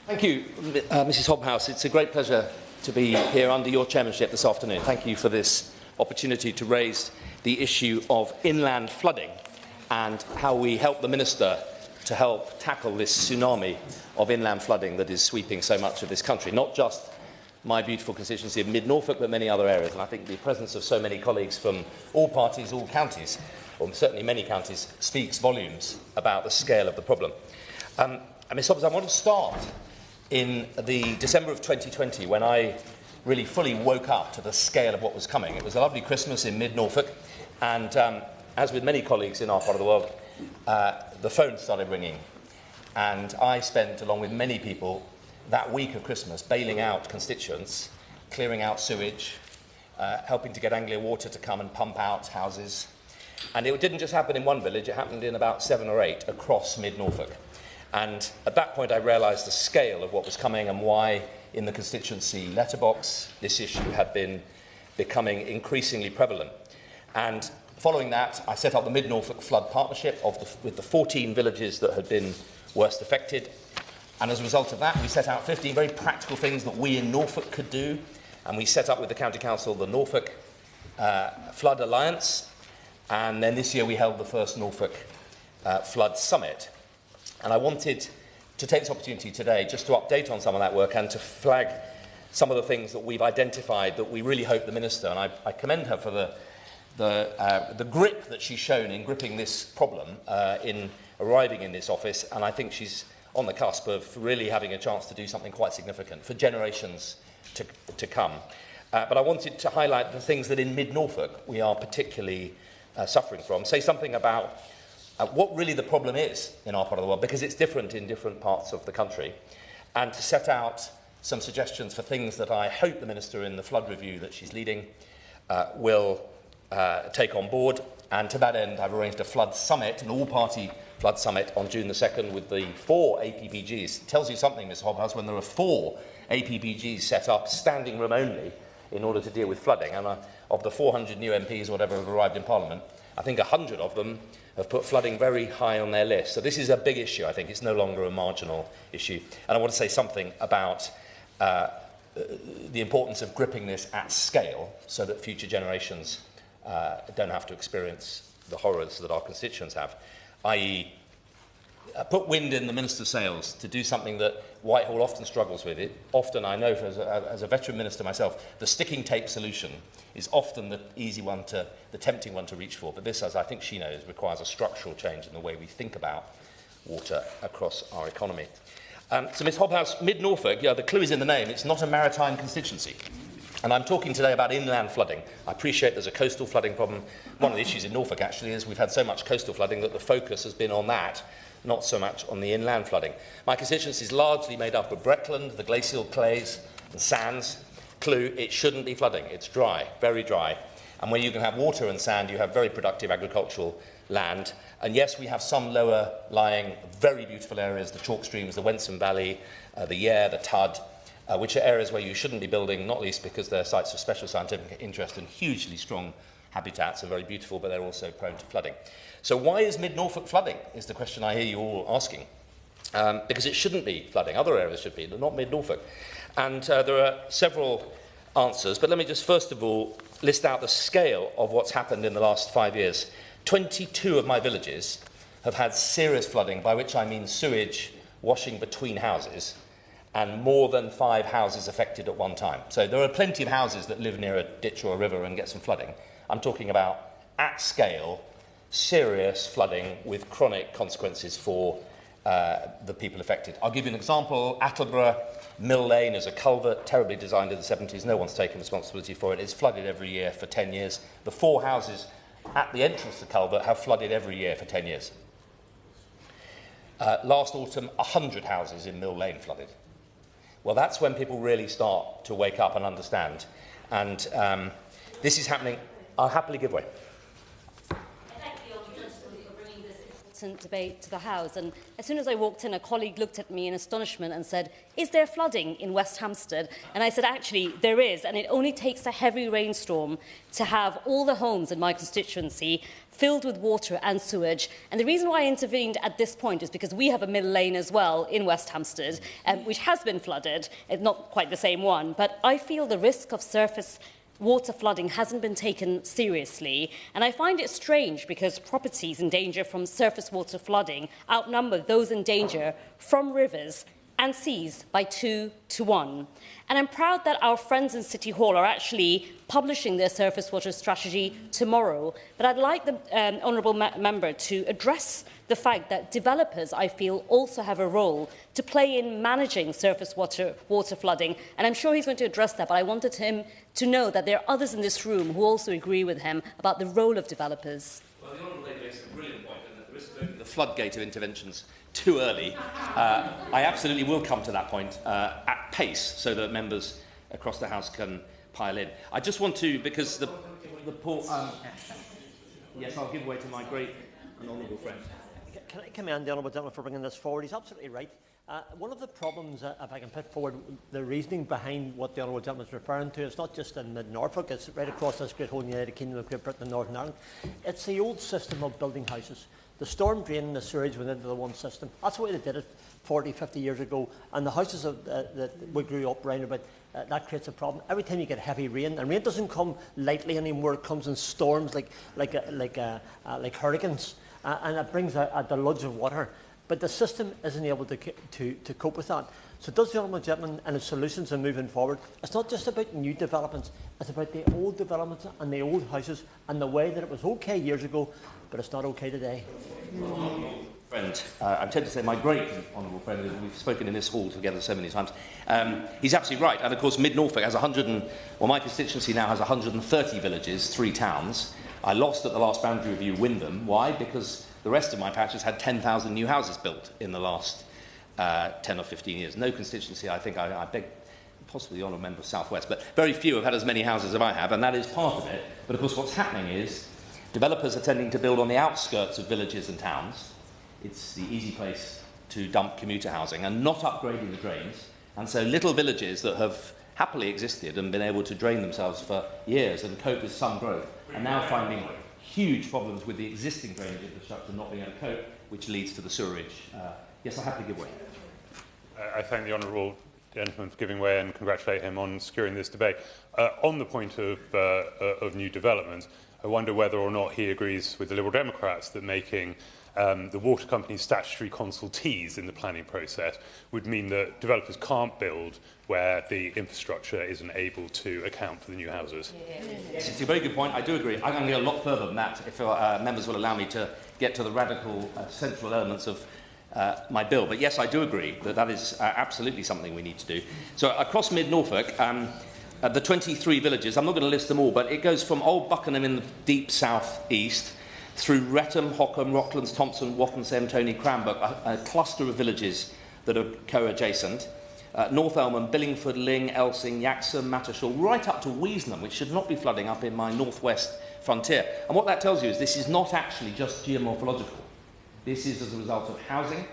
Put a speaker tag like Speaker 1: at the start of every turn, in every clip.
Speaker 1: Thank you, Mrs Hobhouse. It's a great pleasure to be here under your chairmanship this afternoon. Thank you for this opportunity to raise the issue of inland flooding and how we help the Minister to help tackle this tsunami of inland flooding that is sweeping so much of this country, not just my beautiful constituency of Mid-Norfolk, but many other areas. And I think the presence of so many colleagues from all parties, all counties, or certainly many counties, speaks volumes about the scale of the problem. And Ms Hobbs, I want to start in the December of 2020, when I really fully woke up to the scale of what was coming. It was a lovely Christmas in Mid-Norfolk, and as with many colleagues in our part of the world, the phone started ringing. And I spent, along with many people, that week of Christmas bailing out constituents, clearing out sewage, helping to get Anglia Water to come and pump out houses. And it didn't just happen in one village, it happened in about 7 or 8 across Mid-Norfolk. And at that point I realised the scale of what was coming and why in the constituency letterbox this issue had been becoming increasingly prevalent. And following that, I set up the Mid-Norfolk Flood Partnership with the 14 villages that had been worst affected. And as a result of that, we set out 15 very practical things that we in Norfolk could do. And we set up with the County Council the Norfolk Flood Alliance. And then this year we held the first Norfolk Flood Summit. And I wanted to take this opportunity today just to update on some of that work and to flag some of the things that we've identified that we really hope the Minister, and I commend her for the grip that she's shown in gripping this problem in arriving in this office, and I think she's on the cusp of really having a chance to do something quite significant for generations to come. But I wanted to highlight the things that in Mid-Norfolk we are particularly suffering from, say something about what really the problem is in our part of the world, because it's different in different parts of the country, and to set out some suggestions for things that I hope the Minister in the flood review that she's leading will take on board. And to that end, I've arranged a flood summit, an all-party flood summit on June the 2nd with the 4 APPGs. It tells you something, Ms Hobhouse, when there are 4 APPGs set up, standing room only, in order to deal with flooding. And of the 400 new MPs or whatever have arrived in Parliament, I think 100 of them have put flooding very high on their list. So this is a big issue, I think. It's no longer a marginal issue. And I want to say something about the importance of gripping this at scale so that future generations don't have to experience the horrors that our constituents have, i.e. Put wind in the Minister's sails to do something that Whitehall often struggles with. Often, I know as a veteran minister myself, the sticking tape solution is often the easy one the tempting one to reach for. But this, as I think she knows, requires a structural change in the way we think about water across our economy. So Ms Hobhouse, Mid-Norfolk, the clue is in the name, it's not a maritime constituency. And I'm talking today about inland flooding. I appreciate there's a coastal flooding problem. One of the issues in Norfolk, actually, is we've had so much coastal flooding that the focus has been on that, not so much on the inland flooding. My constituency is largely made up of Breckland, the glacial clays and sands. Clue, it shouldn't be flooding. It's dry, very dry. And where you can have water and sand, you have very productive agricultural land. And yes, we have some lower-lying, very beautiful areas, the chalk streams, the Wensum Valley, the Yare, the Tudd, which are areas where you shouldn't be building, not least because they're sites of special scientific interest and hugely strong habitats, are very beautiful, but they're also prone to flooding. So why is Mid-Norfolk flooding, is the question I hear you all asking. Because it shouldn't be flooding. Other areas should be, but not Mid-Norfolk. And there are several answers, but let me just first of all list out the scale of what's happened in the last 5 years. 22 of my villages have had serious flooding, by which I mean sewage washing between houses, and more than 5 houses affected at one time. So there are plenty of houses that live near a ditch or a river and get some flooding. I'm talking about, at scale, serious flooding with chronic consequences for the people affected. I'll give you an example. Attleborough Mill Lane is a culvert, terribly designed in the 70s. No one's taken responsibility for it. It's flooded every year for 10 years. The 4 houses at the entrance to the culvert have flooded every year for 10 years. Last autumn, 100 houses in Mill Lane flooded. Well, that's when people really start to wake up and understand. And this is happening. I'll happily give way.
Speaker 2: important debate to the House. And as soon as I walked in, a colleague looked at me in astonishment and said, "Is there flooding in West Hampstead?" And I said, actually, there is, and it only takes a heavy rainstorm to have all the homes in my constituency filled with water and sewage. And the reason why I intervened at this point is because we have a middle lane as well in West Hampstead, which has been flooded. It's not quite the same one, but I feel the risk of surface water flooding hasn't been taken seriously. And I find it strange because properties in danger from surface water flooding outnumber those in danger from rivers and seas by 2 to 1. And I'm proud that our friends in City Hall are actually publishing their surface water strategy tomorrow. But I'd like the honourable member to address the fact that developers, I feel, also have a role to play in managing surface water flooding. And I'm sure he's going to address that, but I wanted him to know that there are others in this room who also agree with him about the role of developers.
Speaker 1: Well, the honourable lady makes a brilliant point, and at the risk of opening the floodgate of interventions too early, I absolutely will come to that point at pace so that members across the House can pile in. I just want to, because the poor... yes, I'll give way to my great and honourable friend.
Speaker 3: Can I commend the honourable gentleman for bringing this forward? He's absolutely right. One of the problems, if I can put forward the reasoning behind what the honourable gentleman is referring to, it's not just in Mid-Norfolk, it's right across this great whole United Kingdom of Great Britain and Northern Ireland. It's the old system of building houses. The storm drain and the sewage went into the one system. That's the way they did it 40, 50 years ago. And the houses that we grew up round about, that creates a problem. Every time you get heavy rain, and rain doesn't come lightly anymore, it comes in storms like hurricanes, and it brings a deluge of water. But the system isn't able to cope with that. So does the honourable gentleman and his solutions in moving forward? It's not just about new developments, it's about the old developments and the old houses and the way that it was okay years ago, but it's not okay today.
Speaker 1: Friend, I'm tempted to say my great honourable friend, we've spoken in this hall together so many times, he's absolutely right. And of course Mid-Norfolk has my constituency now has 130 villages, 3 towns. I lost at the last boundary review Wyndham. Why? Because the rest of my patch has had 10,000 new houses built in the last 10 or 15 years. No constituency, I think, I beg, possibly the honourable member of South West, but very few have had as many houses as I have, and that is part of it. But of course what's happening is developers are tending to build on the outskirts of villages and towns. It's the easy place to dump commuter housing and not upgrading the drains. And so little villages that have happily existed and been able to drain themselves for years and cope with some growth are now finding huge problems with the existing drainage infrastructure not being able to cope, which leads to the sewerage. Yes, I have to give way.
Speaker 4: I thank the honourable gentleman for giving way and congratulate him on securing this debate. On the point of new developments, I wonder whether or not he agrees with the Liberal Democrats that making the water companies statutory consultees in the planning process would mean that developers can't build where the infrastructure isn't able to account for the new houses.
Speaker 1: Yes, it's a very good point. I do agree. I'm going to go a lot further than that if members will allow me to get to the radical central elements of my bill. But yes, I do agree that that is absolutely something we need to do. So across Mid-Norfolk, the 23 villages, I'm not going to list them all, but it goes from Old Buckenham in the deep south-east through Wretham, Hockham, Rocklands, Thompson, Watton, Tony, Cranbrook, a cluster of villages that are co-adjacent. North Elmham, Billingford, Ling, Elsing, Yaxham, Mattershall, right up to Weasenham, which should not be flooding up in my northwest frontier. And what that tells you is this is not actually just geomorphological. This is as a result of housing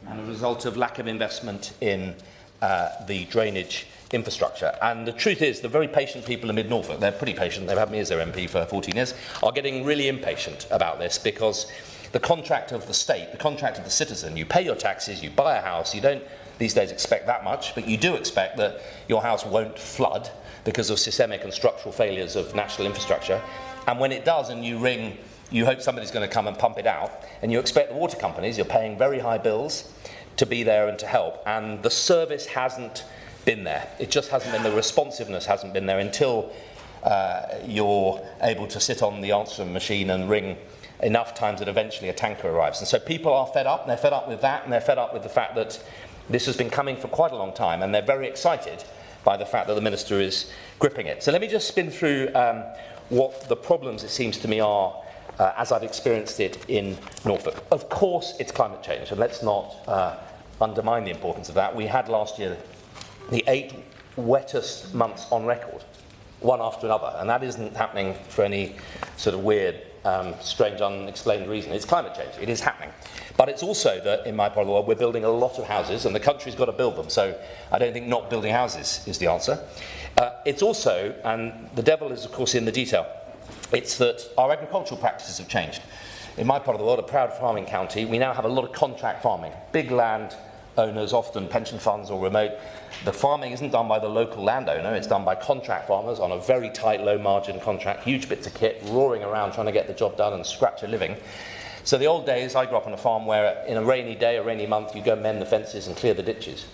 Speaker 1: and a result of lack of investment in the drainage infrastructure. And the truth is, the very patient people in Mid-Norfolk, they're pretty patient, they've had me as their MP for 14 years, are getting really impatient about this because the contract of the state, the contract of the citizen, you pay your taxes, you buy a house, you don't these days expect that much, but you do expect that your house won't flood because of systemic and structural failures of national infrastructure. And when it does and you ring, you hope somebody's going to come and pump it out, and you expect the water companies, you're paying very high bills, to be there and to help. And the service hasn't been there. It just hasn't been, the responsiveness hasn't been there until you're able to sit on the answering machine and ring enough times that eventually a tanker arrives. And so people are fed up, and they're fed up with that, and they're fed up with the fact that this has been coming for quite a long time, and they're very excited by the fact that the Minister is gripping it. So let me just spin through what the problems, it seems to me, are as I've experienced it in Norfolk. Of course, it's climate change, and let's not undermine the importance of that. We had last year the 8 wettest months on record, one after another, and that isn't happening for any sort of weird strange, unexplained reason. It's climate change. It is happening. But it's also that, in my part of the world, we're building a lot of houses, and the country's got to build them. So I don't think not building houses is the answer. It's also, and the devil is, of course, in the detail, it's that our agricultural practices have changed. In my part of the world, a proud farming county, we now have a lot of contract farming. Big land owners, often pension funds or remote. The farming isn't done by the local landowner, it's done by contract farmers on a very tight, low-margin contract, huge bits of kit, roaring around trying to get the job done and scratch a living. So the old days, I grew up on a farm where in a rainy day, a rainy month, you go mend the fences and clear the ditches.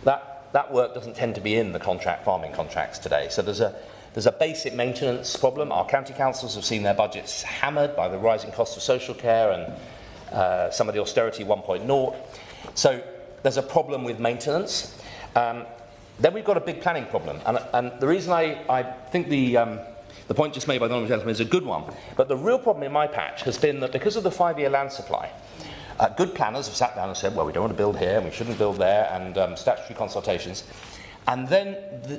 Speaker 1: That work doesn't tend to be in the contract farming contracts today. So there's a basic maintenance problem. Our county councils have seen their budgets hammered by the rising cost of social care and some of the austerity 1.0. So there's a problem with maintenance. Then we've got a big planning problem. And the reason I think the point just made by the honourable gentleman is a good one. But the real problem in my patch has been that because of the 5-year land supply, good planners have sat down and said, well, we don't want to build here and we shouldn't build there, and statutory consultations. And then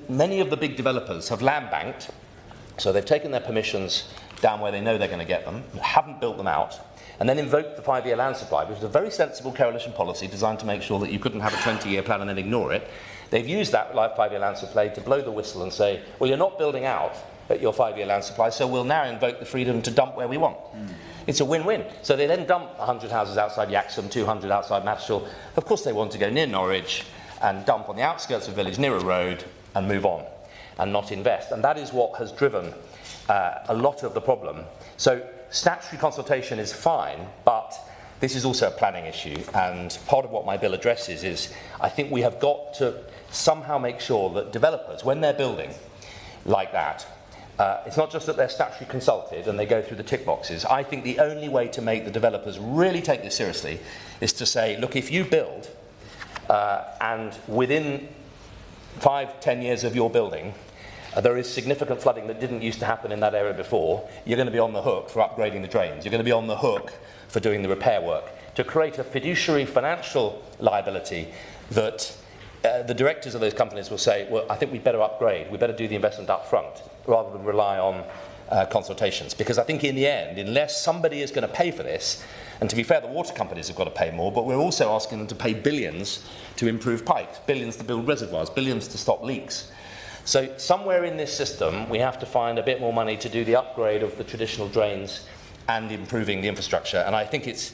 Speaker 1: many of the big developers have land banked, so they've taken their permissions down where they know they're going to get them, haven't built them out, and then invoked the 5-year land supply, which is a very sensible coalition policy designed to make sure that you couldn't have a 20-year plan and then ignore it. They've used that 5-year land supply to blow the whistle and say, well, you're not building out at your 5-year land supply, so we'll now invoke the freedom to dump where we want. It's a win-win. So they then dump 100 houses outside Yaxham, 200 outside Matchell. Of course they want to go near Norwich and dump on the outskirts of the village near a road and move on and not invest. And that is what has driven a lot of the problem. So statutory consultation is fine, but this is also a planning issue. And part of what my bill addresses is I think we have got to somehow make sure that developers, when they're building like that, it's not just that they're statutory consulted and they go through the tick boxes. I think the only way to make the developers really take this seriously is to say, look, if you build and within 5-10 years of your building there is significant flooding that didn't used to happen in that area before, you're going to be on the hook for upgrading the drains. You're going to be on the hook for doing the repair work. To create a fiduciary financial liability that the directors of those companies will say, well, I think we'd better upgrade, we better do the investment up front, rather than rely on consultations. Because I think in the end, unless somebody is going to pay for this, and to be fair, the water companies have got to pay more, but we're also asking them to pay billions to improve pipes, billions to build reservoirs, billions to stop leaks. So somewhere in this system, we have to find a bit more money to do the upgrade of the traditional drains and improving the infrastructure. And I think it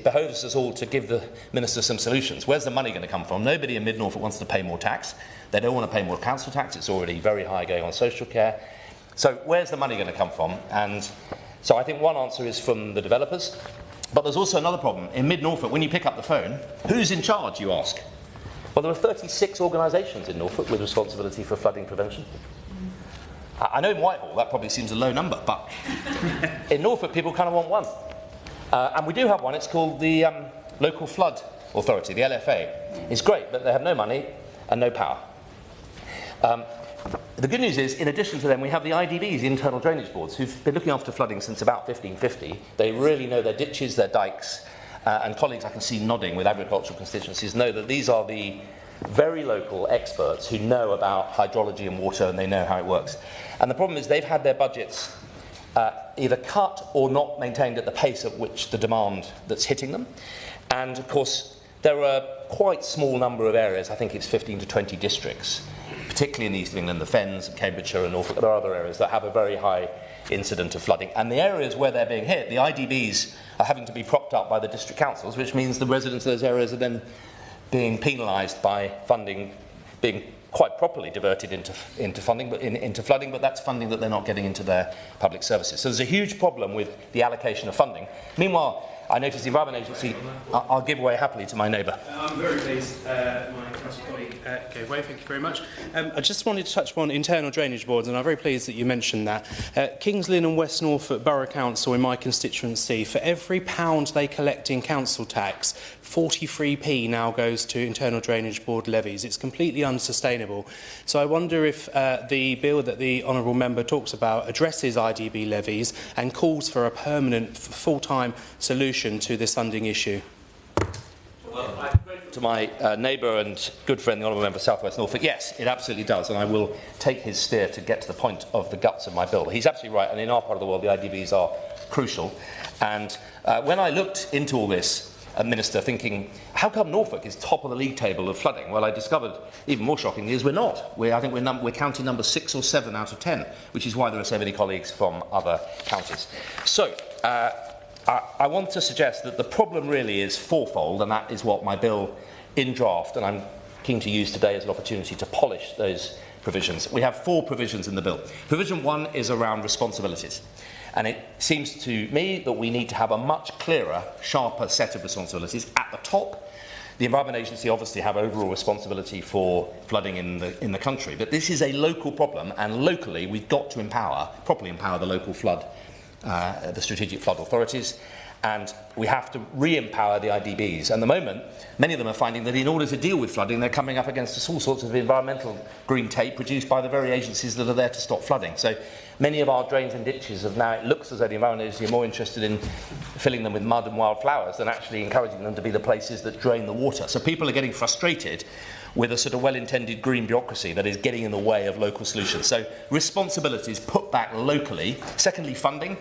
Speaker 1: behoves us all to give the Minister some solutions. Where's the money going to come from? Nobody in Mid-Norfolk wants to pay more tax. They don't want to pay more council tax. It's already very high going on social care. So where's the money going to come from? And so I think one answer is from the developers. But there's also another problem. In Mid-Norfolk, when you pick up the phone, who's in charge, you ask? Well, there are 36 organisations in Norfolk with responsibility for flooding prevention. I know in Whitehall that probably seems a low number, but in Norfolk people kind of want one. And we do have one. It's called the Local Flood Authority, the LFA. It's great, but they have no money and no power. The good news is, in addition to them, we have the IDBs, the Internal Drainage Boards, who've been looking after flooding since about 1550. They really know their ditches, their dikes, and colleagues I can see nodding with agricultural constituencies know that these are the very local experts who know about hydrology and water, and they know how it works. And the problem is they've had their budgets either cut or not maintained at the pace at which the demand that's hitting them. And of course, there are quite small number of areas, I think it's 15 to 20 districts, particularly in the east of England, the Fens, Cambridgeshire and Norfolk. There are other areas that have a very high incident of flooding. And the areas where they're being hit, the IDBs are having to be propped up by the district councils, which means the residents of those areas are then being penalised by funding being quite properly diverted into flooding, but that's funding that they're not getting into their public services. So there's a huge problem with the allocation of funding. Meanwhile, I notice the Environment Agency, I'll give way happily to my neighbour.
Speaker 5: I'm very pleased my council colleague gave way. Thank you very much. I just wanted to touch upon internal drainage boards, and I'm very pleased that you mentioned that. Kings Lynn and West Norfolk Borough Council in my constituency, for every £1 they collect in council tax, 43p now goes to internal drainage board levies. It's completely unsustainable. So I wonder if the bill that the honourable member talks about addresses IDB levies and calls for a permanent, full-time solution to this funding issue.
Speaker 1: Well, I'm grateful to my neighbour and good friend, the Honourable Member for South West Norfolk. Yes, it absolutely does, and I will take his steer to get to the point of the guts of my bill. He's absolutely right, and in our part of the world, the IDBs are crucial. And when I looked into all this, Minister, thinking, how come Norfolk is top of the league table of flooding? Well, I discovered, even more shockingly, is we're not. I think we're counting number 6 or 7 out of 10, which is why there are so many colleagues from other counties. So, I want to suggest that the problem really is fourfold, and that is what my bill in draft, and I'm keen to use today as an opportunity to polish those provisions. We have 4 provisions in the bill. Provision 1 is around responsibilities. And it seems to me that we need to have a much clearer, sharper set of responsibilities at the top. The Environment Agency obviously have overall responsibility for flooding in the country, but this is a local problem, and locally we've got to properly empower the local the strategic flood authorities, and we have to re-empower the IDBs. And at the moment, many of them are finding that in order to deal with flooding, they're coming up against all sorts of environmental green tape produced by the very agencies that are there to stop flooding. So many of our drains and ditches have now, it looks as though the Environment Agency are more interested in filling them with mud and wildflowers than actually encouraging them to be the places that drain the water. So people are getting frustrated with a sort of well-intended green bureaucracy that is getting in the way of local solutions. So responsibilities put back locally. Secondly, funding.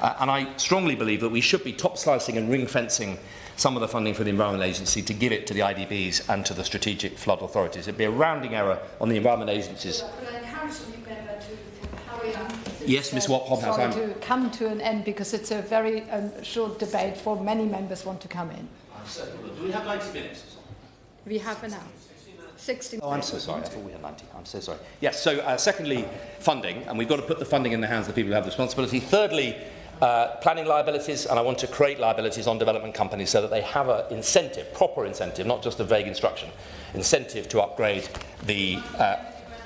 Speaker 1: And I strongly believe that we should be top-slicing and ring-fencing some of the funding for the Environment Agency to give it to the IDBs and to the strategic flood authorities. It would be a rounding error on the Environment Agencies. Yes, Ms. Hobhouse.
Speaker 6: Sorry to come to an end because it's a very short debate for many members want to come in.
Speaker 1: Do we have 90 minutes?
Speaker 6: We have an hour. 60
Speaker 1: Oh, I'm so sorry. I thought we had 90. I'm so sorry. Yes, so secondly, funding, and we've got to put the funding in the hands of the people who have the responsibility. Thirdly, planning liabilities, and I want to create liabilities on development companies so that they have an incentive, proper incentive, not just a vague instruction, incentive to upgrade the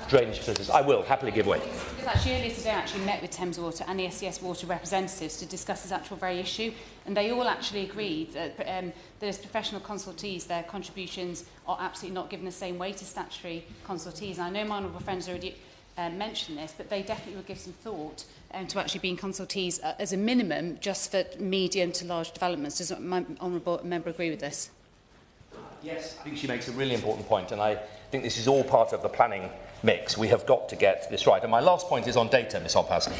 Speaker 1: drainage facilities. I will happily give way.
Speaker 7: Because actually earlier today I actually met with Thames Water and the SES Water representatives to discuss this actual very issue, and they all actually agreed that as professional consultees, their contributions are absolutely not given the same weight as statutory consultees. And I know my honourable friends already mentioned this, but they definitely will give some thought to actually being consultees as a minimum just for medium to large developments. Does my honourable member agree with this?
Speaker 1: Yes, I think she makes a really important point, and I think this is all part of the planning mix. We have got to get this right. And my last point is on data, Ms. Hobhouse.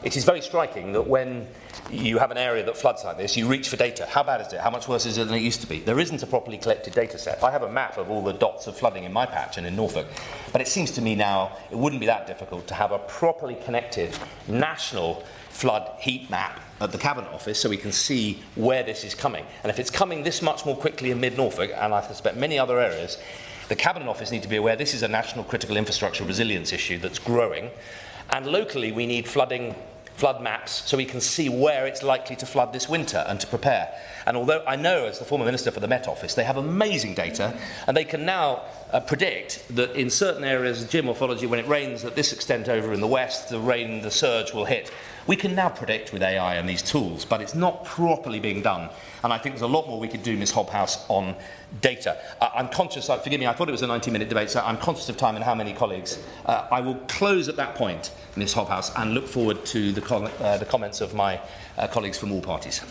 Speaker 1: It is very striking that when you have an area that floods like this, you reach for data. How bad is it? How much worse is it than it used to be? There isn't a properly collected data set. I have a map of all the dots of flooding in my patch and in Norfolk, but it seems to me now it wouldn't be that difficult to have a properly connected national flood heat map at the Cabinet Office so we can see where this is coming. And if it's coming this much more quickly in mid-Norfolk, and I suspect many other areas, the Cabinet Office need to be aware this is a national critical infrastructure resilience issue that's growing. And locally, we need flood maps so we can see where it's likely to flood this winter and to prepare. And although I know, as the former Minister for the Met Office, they have amazing data, and they can now predict that in certain areas of geomorphology, when it rains at this extent over in the west, the surge will hit. We can now predict with AI and these tools, but it's not properly being done. And I think there's a lot more we could do, Ms. Hobhouse, on data. I'm conscious, forgive me, I thought it was a 90-minute debate, so I'm conscious of time and how many colleagues. I will close at that point, Ms. Hobhouse, and look forward to the comments of my colleagues from all parties.